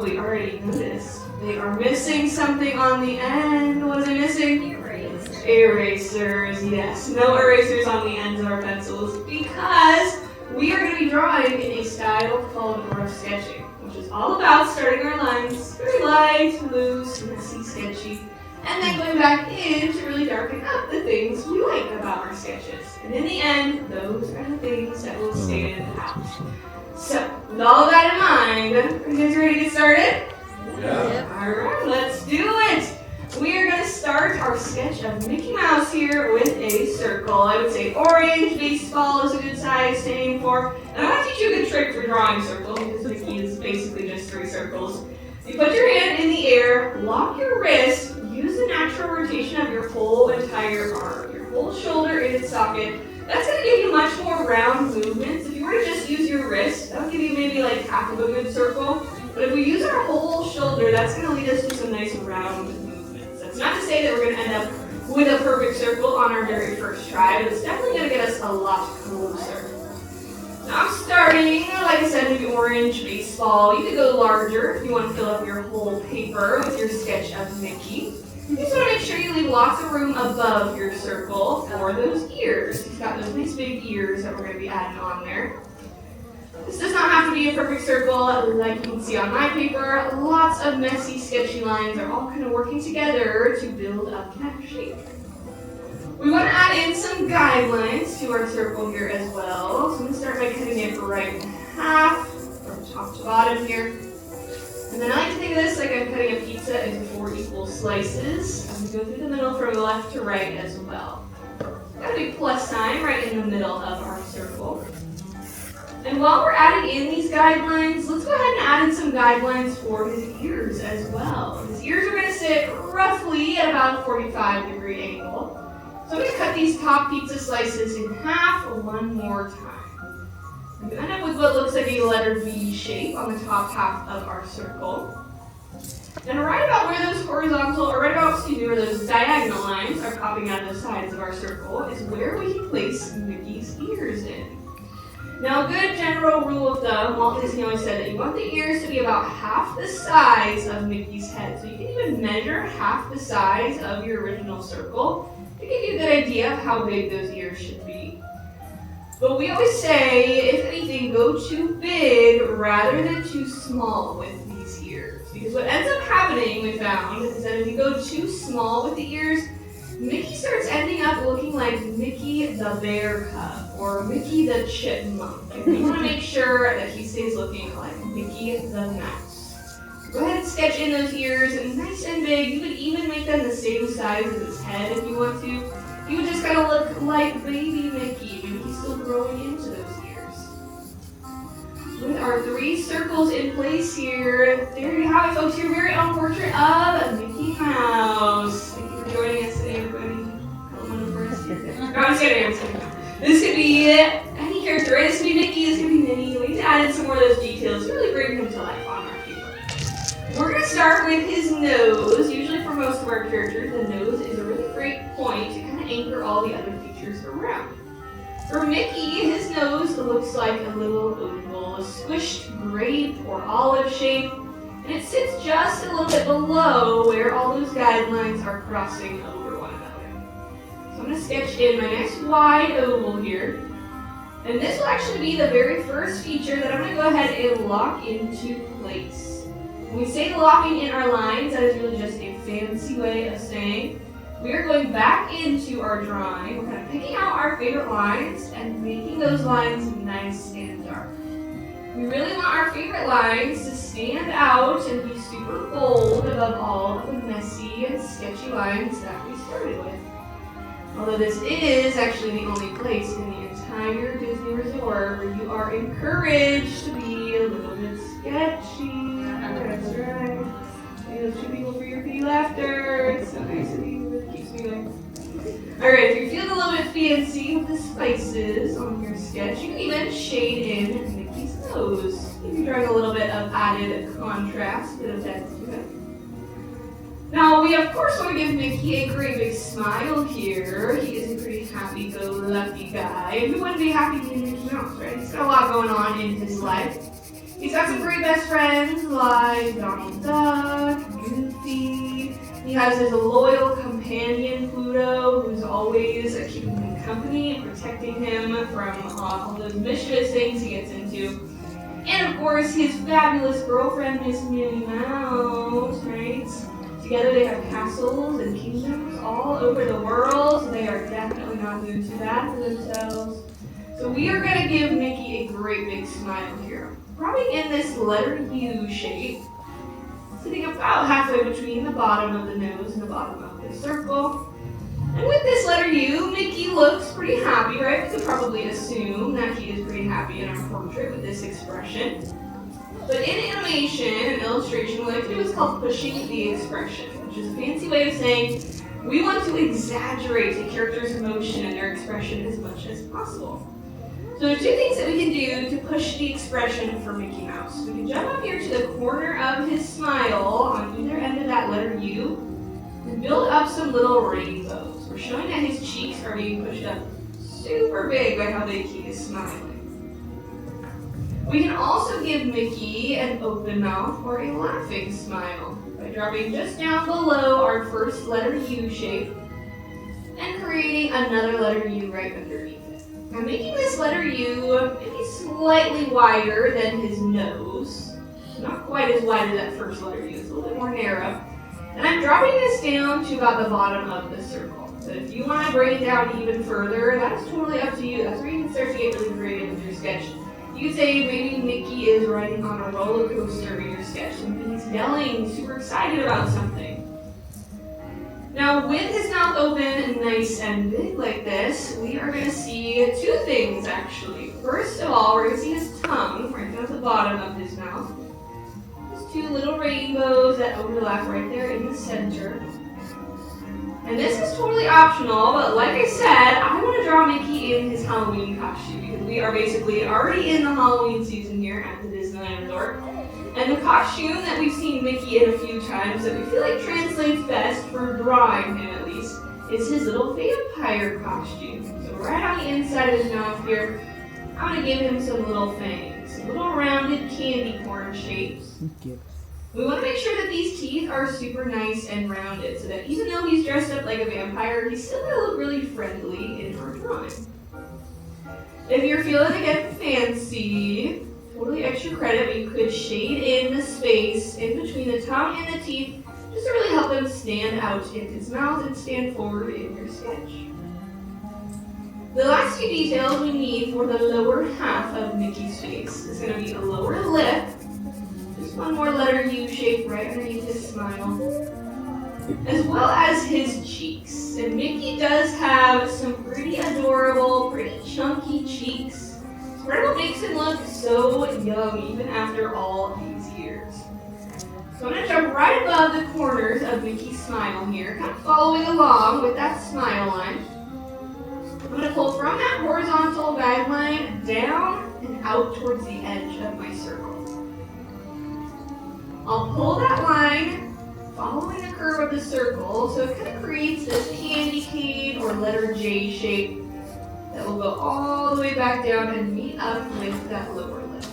probably already noticed, they are missing something on the end. What are they missing? Erasers. Erasers, yes. No erasers on the ends of our pencils because we are going to be drawing in a style called rough sketching, which is all about starting our lines very light, loose, messy, sketchy, and then going back in to really darken up the things we like about our sketches. And in the end, those are the things that will stand out. So, with all of that in mind, are you guys ready to get started? Yeah. Alright, let's do it! We are going to start our sketch of Mickey Mouse here with a circle. I would say orange baseball is a good size to aim for. And I want to teach you a good trick for drawing circles because Mickey is basically just 3 circles. You put your hand in the air, lock your wrist, use the natural rotation of your whole entire arm, your whole shoulder in its socket. That's going to give you much more round movements. If you were to just use your wrist, that would give you maybe like half of a good circle. But if we use our whole shoulder, that's going to lead us to some nice round movements. That's not to say that we're going to end up with a perfect circle on our very first try, but it's definitely going to get us a lot closer. Now I'm starting, like I said, with the orange baseball. You could go larger if you want to fill up your whole paper with your sketch of Mickey. You just want to make sure you leave lots of room above your circle for those ears. He's got those nice big ears that we're going to be adding on there. This does not have to be a perfect circle like you can see on my paper. Lots of messy, sketchy lines are all kind of working together to build up that shape. We want to add in some guidelines to our circle here as well. So I'm going to start by cutting it right in half, from top to bottom here. And then I like to think of this like I'm cutting a pizza into 4 equal slices. I'm going to go through the middle from left to right as well. Got a big plus sign right in the middle of our circle. And while we're adding in these guidelines, let's go ahead and add in some guidelines for his ears as well. His ears are going to sit roughly at about a 45-degree angle. So I'm going to cut these top pizza slices in half one more time. I'm going to end up with what looks like a letter V shape on the top half of our circle. And right about where those horizontal, or right about, where those diagonal lines are popping out of the sides of our circle is where we can place Mickey's ears in. Now, a good general rule of thumb, Walt Disney always said that you want the ears to be about half the size of Mickey's head. So you can even measure half the size of your original circle to give you a good idea of how big those ears should be. But we always say, if anything, go too big rather than too small with these ears. Because what ends up happening, we found, is that if you go too small with the ears, Mickey starts ending up looking like Mickey the Bear Cub or Mickey the Chipmunk. And we want to make sure that he stays looking like Mickey the Mouse. Go ahead and sketch in those ears, and nice and big. You could even make them the same size as his head if you want to. He would just kind of look like baby Mickey, but he's still growing into those ears. With our 3 circles in place here, there you have it, folks, your very own portrait of Mickey Mouse. Thank you for joining us today, everybody. Come on over us here. No, I'm just kidding. This could be any character, right? This could be Mickey, this could be Minnie. We need to add in some more of those details to really bring him to life on our paper. We're going to start with his nose. Usually for most of our characters, the nose is a really great point to kind of anchor all the other features around. For Mickey, his nose looks like a little oval, a squished grape or olive shape, and it sits just a little bit below where all those guidelines are crossing over one another. So I'm going to sketch in my nice wide oval here, and this will actually be the very first feature that I'm going to go ahead and lock into place. When we say locking in our lines, that is really just a fancy way of saying we are going back into our drawing. We're kind of picking out our favorite lines and making those lines nice and dark. We really want our favorite lines to stand out and be super bold above all of the messy and sketchy lines that we started with. Although this is actually the only place in the entire Disney Resort where you are encouraged to be a little bit sketchy. That's right. Thank those 2 people for your pity laughter. It's so nice of you. It keeps me going. Alright, if you're feeling a little bit fancy with the spices on your sketch, you can even shade in Mickey's nose. You're drawing a little bit of added contrast, a bit of depth to it. Now, we of course want to give Mickey a great big smile here. He is a pretty happy-go-lucky guy. Who wouldn't be happy being Mickey Mouse, right? He's got a lot going on in his life. He's got some great best friends like Donald Duck, Goofy. He has his loyal companion Pluto, who's always keeping him company and protecting him from all those mischievous things he gets into. And of course, his fabulous girlfriend, Miss Minnie Mouse, right? Together they have castles and kingdoms all over the world, so they are definitely not doing too bad for themselves. So we are going to give Mickey a great big smile here. Probably in this letter U shape, sitting about halfway between the bottom of the nose and the bottom of the circle. And with this letter U, Mickey looks pretty happy, right? We could probably assume that he is pretty happy in our portrait with this expression. But in animation and illustration, what I like to do is called pushing the expression, which is a fancy way of saying we want to exaggerate the character's emotion and their expression as much as possible. So there are two things that we can do to push the expression for Mickey Mouse. We can jump up here to the corner of his smile on either end of that letter U and build up some little rainbows. We're showing that his cheeks are being pushed up super big by how big he is smiling. We can also give Mickey an open mouth or a laughing smile by dropping just down below our first letter U shape and creating another letter U right underneath it. Now making this letter U maybe slightly wider than his nose, not quite as wide as that first letter U, it's a little bit more narrow. And I'm dropping this down to about the bottom of the circle. So if you want to bring it down even further, that is totally up to you. That's where you can start to get really creative with your sketch. You could say maybe Mickey is riding on a roller coaster in your sketch and he's yelling, super excited about something. Now with his mouth open and nice and big like this, we are going to see two things actually. First of all, we're going to see his tongue right down at the bottom of his mouth. There's two little rainbows that overlap right there in the center. And this is totally optional, but like I said, I want to draw Mickey in his Halloween costume because we are basically already in the Halloween season here at the Disneyland Resort. And the costume that we've seen Mickey in a few times that we feel like translates best for drawing him at least is his little vampire costume. So right on the inside of his mouth here, I'm going to give him some little fangs, little rounded candy corn shapes. We want to make sure that these teeth are super nice and rounded so that even though he's dressed up like a vampire, he's still going to look really friendly in our drawing. If you're feeling again fancy, totally extra credit, but you could shade in the space in between the tongue and the teeth just to really help them stand out in his mouth and stand forward in your sketch. The last few details we need for the lower half of Mickey's face is going to be a lower lip. One more letter U shape right underneath his smile, as well as his cheeks. And Mickey does have some pretty adorable, pretty chunky cheeks. It's part of what makes him look so young even after all these years. So I'm going to jump right above the corners of Mickey's smile here, kind of following along with that smile line. I'm going to pull from that horizontal guideline down and out towards the edge of my circle. I'll pull that line following the curve of the circle, so it kind of creates this candy cane or letter J shape that will go all the way back down and meet up with that lower lip.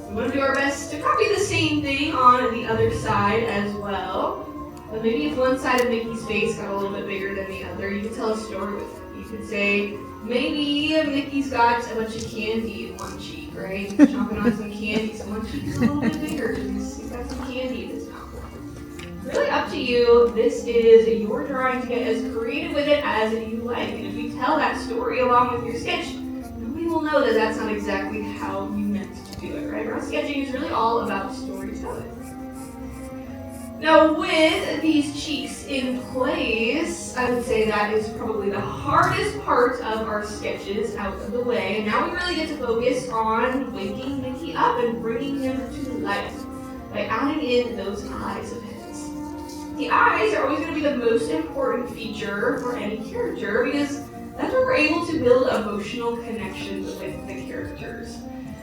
We want to do our best to copy the same thing on the other side as well. But maybe if one side of Mickey's face got a little bit bigger than the other, you could tell a story with it. You could say, maybe Mickey's got a bunch of candy in one cheek, right? He's chomping on some candy, so one cheek's a little bit bigger. He's got some candy in his mouth. Really up to you. This is your drawing to get as creative with it as you like. And if you tell that story along with your sketch, nobody will know that that's not exactly how you meant to do it, right? Rough sketching is really all about storytelling. Now with these cheeks in place, I would say that is probably the hardest part of our sketches out of the way. And now we really get to focus on waking Mickey up and bringing him to life by adding in those eyes of his. The eyes are always going to be the most important feature for any character because that's where we're able to build emotional connections with the characters.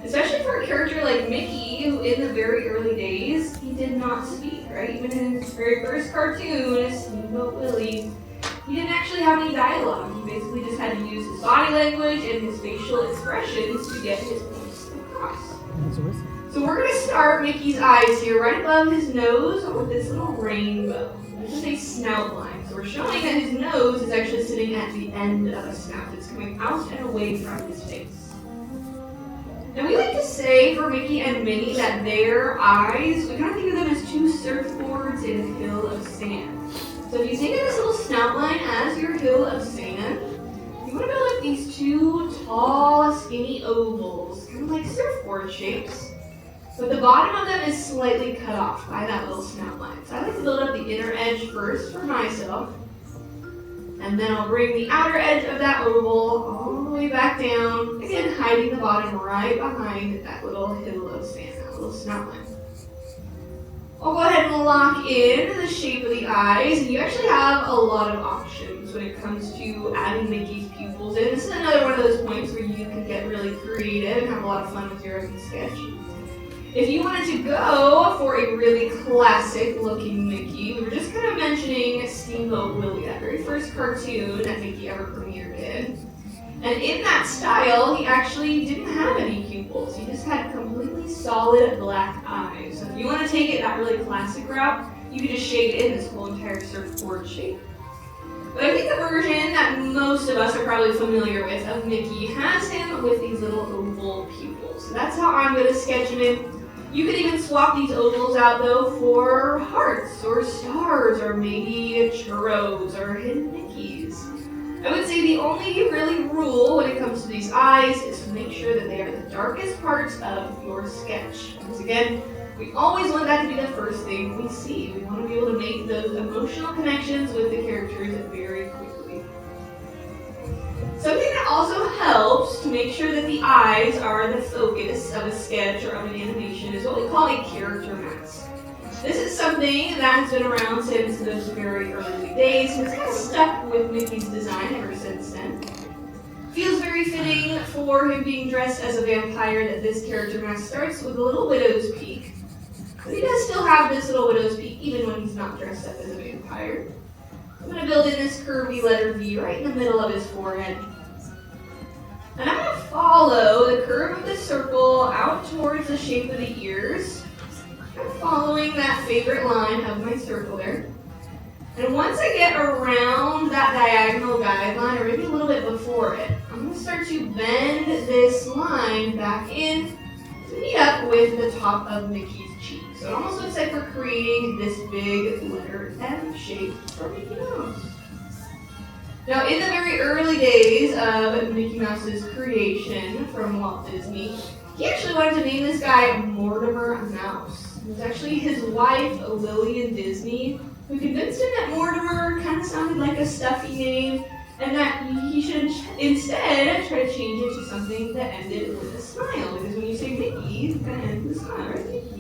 Especially for a character like Mickey, who in the very early days, he did not speak, right? Even in his very first cartoon, Steamboat Willie, he didn't actually have any dialogue. He basically just had to use his body language and his facial expressions to get his points across. So we're going to start Mickey's eyes here, right above his nose with this little rainbow. This is a snout line. So we're showing that his nose is actually sitting at the end of a snout. It's coming out and away from his face. And we like to say for Mickey and Minnie that their eyes, we kind of think of them as two surfboards in a hill of sand. So if you think of this little snout line as your hill of sand, you want to build up these two tall, skinny ovals, kind of like surfboard shapes. But the bottom of them is slightly cut off by that little snout line. So I like to build up the inner edge first for myself. And then I'll bring the outer edge of that oval all the way back down, again hiding the bottom right behind that little hill of sand, that little snout line. I'll go ahead and lock in the shape of the eyes, and you actually have a lot of options when it comes to adding Mickey's pupils in. This is another one of those points where you can get really creative and have a lot of fun with your own sketch. If you wanted to go for a really classic looking Mickey, we were just kind of mentioning Steamboat Willie, that very first cartoon that Mickey ever premiered in. And in that style, he actually didn't have any pupils. He just had completely solid black eyes. So if you want to take it that really classic route, you could just shade it in this whole entire surfboard shape. But I think the version that most of us are probably familiar with of Mickey has him with these little oval pupils. So that's how I'm going to sketch him in. You could even swap these ovals out though for hearts or stars or maybe churros or hidden Mickeys. I would say the only really rule when it comes to these eyes is to make sure that they are the darkest parts of your sketch. Because again, we always want that to be the first thing we see. We want to be able to make those emotional connections with the characters very quickly. Something that also helps to make sure that the eyes are the focus of a sketch or of an animation is what we call a character mask. This is something that has been around since those very early days, and it's kind of stuck with Mickey's design ever since then. Feels very fitting for him being dressed as a vampire that this character mask starts with a little widow's peak. But he does still have this little widow's peak even when he's not dressed up as a vampire. I'm going to build in this curvy letter V right in the middle of his forehead. And I'm going to follow the curve of the circle out towards the shape of the ears. I'm following that favorite line of my circle there. And once I get around that diagonal guideline, or maybe a little bit before it, I'm going to start to bend this line back in to meet up with the top of Mickey's cheek. So it almost looks like we're creating this big letter M shape for Mickey Mouse. Now, in the very early days of Mickey Mouse's creation from Walt Disney, he actually wanted to name this guy Mortimer Mouse. It was actually his wife, Lillian Disney, who convinced him that Mortimer kind of sounded like a stuffy name, and that he should instead try to change it to something that ended with a smile. Because when you say Mickey, you kind of end with a smile, right? Mickey.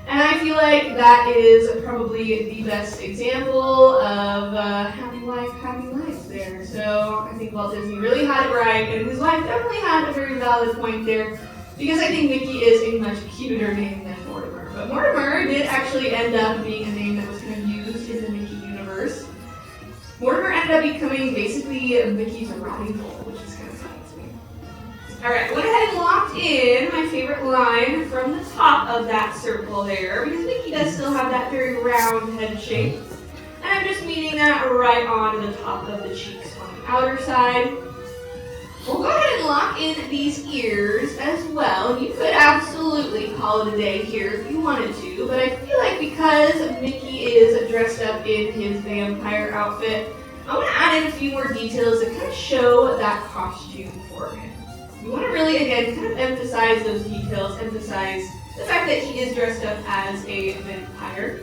And I feel like that is probably the best example of happy wife, happy life there. So I think Walt Disney really had it right, and his wife definitely had a very valid point there, because I think Mickey is a much cuter name than Mortimer. But Mortimer did actually end up being a name that was kind of used in the Mickey universe. Mortimer ended up becoming basically Mickey's rival, which is kind of funny to me. Alright, I went ahead and locked in my favorite line from the top of that circle there, because Mickey does still have that very round head shape. And I'm just meeting that right on the top of the cheeks on the outer side. We'll go ahead and lock in these ears as well. You could absolutely call it a day here if you wanted to, but I feel like because Mickey is dressed up in his vampire outfit, I want to add in a few more details that kind of show that costume for him. We want to really, again, kind of emphasize those details, emphasize the fact that he is dressed up as a vampire.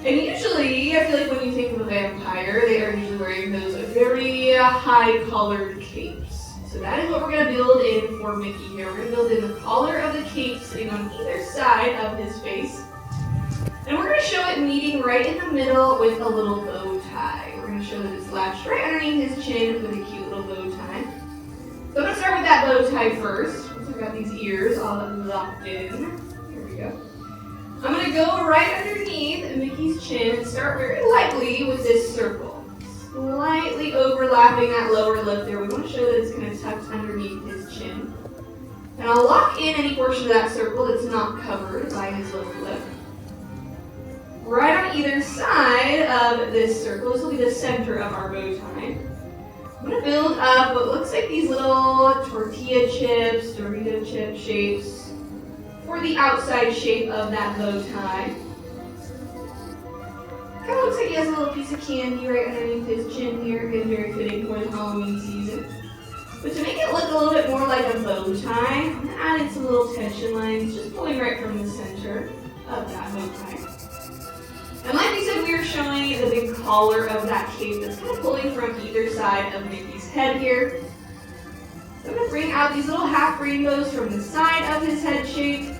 And usually, I feel like when you think of a vampire, they are usually wearing those very high-collared capes. So that is what we're going to build in for Mickey here. We're going to build in the collar of the cape sitting on either side of his face. And we're going to show it meeting right in the middle with a little bow tie. We're going to show that it's lashed right underneath his chin with a cute little bow tie. So I'm going to start with that bow tie first. Once I've got these ears all locked in. Here we go. I'm going to go right underneath Mickey's chin and start very lightly with this circle. Slightly overlapping that lower lip there. We want to show that it's kind of tucked underneath his chin. And I'll lock in any portion of that circle that's not covered by his little lip. Right on either side of this circle, this will be the center of our bow tie. I'm going to build up what looks like these little tortilla chips, Dorito chip shapes for the outside shape of that bow tie. Kind of looks like he has a little piece of candy right underneath his chin here, again very fitting for the Halloween season. But to make it look a little bit more like a bow tie, I'm going to add in some little tension lines, just pulling right from the center of that bow tie. And like we said, we are showing the big collar of that cape that's kind of pulling from either side of Mickey's head here. So I'm going to bring out these little half rainbows from the side of his head shape.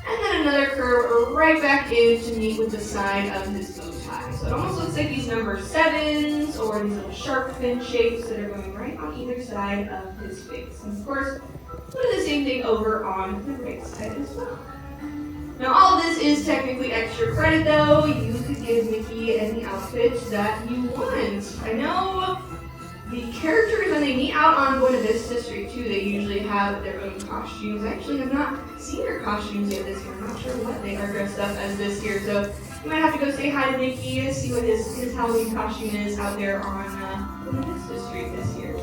And then another curve right back in to meet with the side of his bow tie. So it almost looks like these number 7s or these little shark fin shapes that are going right on either side of his face. And of course, we'll do the same thing over on the right side as well. Now all of this is technically extra credit though. You could give Mickey any outfit that you want. I know the characters, when they meet out on Buena Vista Street too, they usually have their own costumes. I actually have not seen their costumes yet this year. I'm not sure what they are dressed up as this year. So you might have to go say hi to Mickey and see what his Halloween costume is out there on Buena Vista Street this year.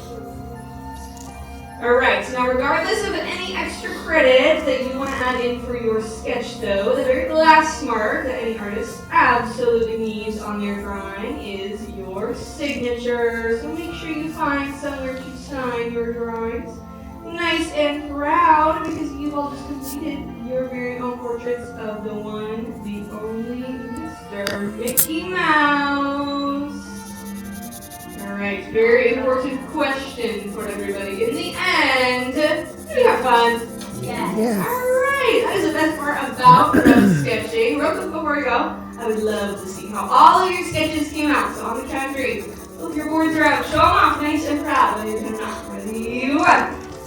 Alright, so now regardless of any extra credit that you want to add in for your sketch though, the very last mark that any artist absolutely needs on their drawing is your signature. So make sure you find somewhere to sign your drawings nice and proud, because you've all just completed your very own portraits of the one, the only Mr. Mickey Mouse. Alright, very important question for everybody. In the end, did you have fun? Yes. Yeah. Alright, that is the best part about rough sketching. Real quick before we go, I would love to see how all of your sketches came out. So on the count of 3, look, your boards are out. Show them off nice and proud when you're done out. Ready? 1,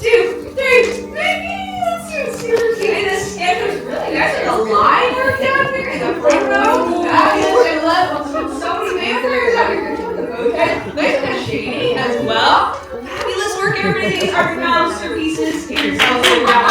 2, 3. Mickey, that's super cute. And the sketch was really nice. Like a line work down here in the front row. Fabulous. I love so many vampires out here. Okay, nice and shady as well. Fabulous work, everybody. These are masterpieces. Give yourselves a round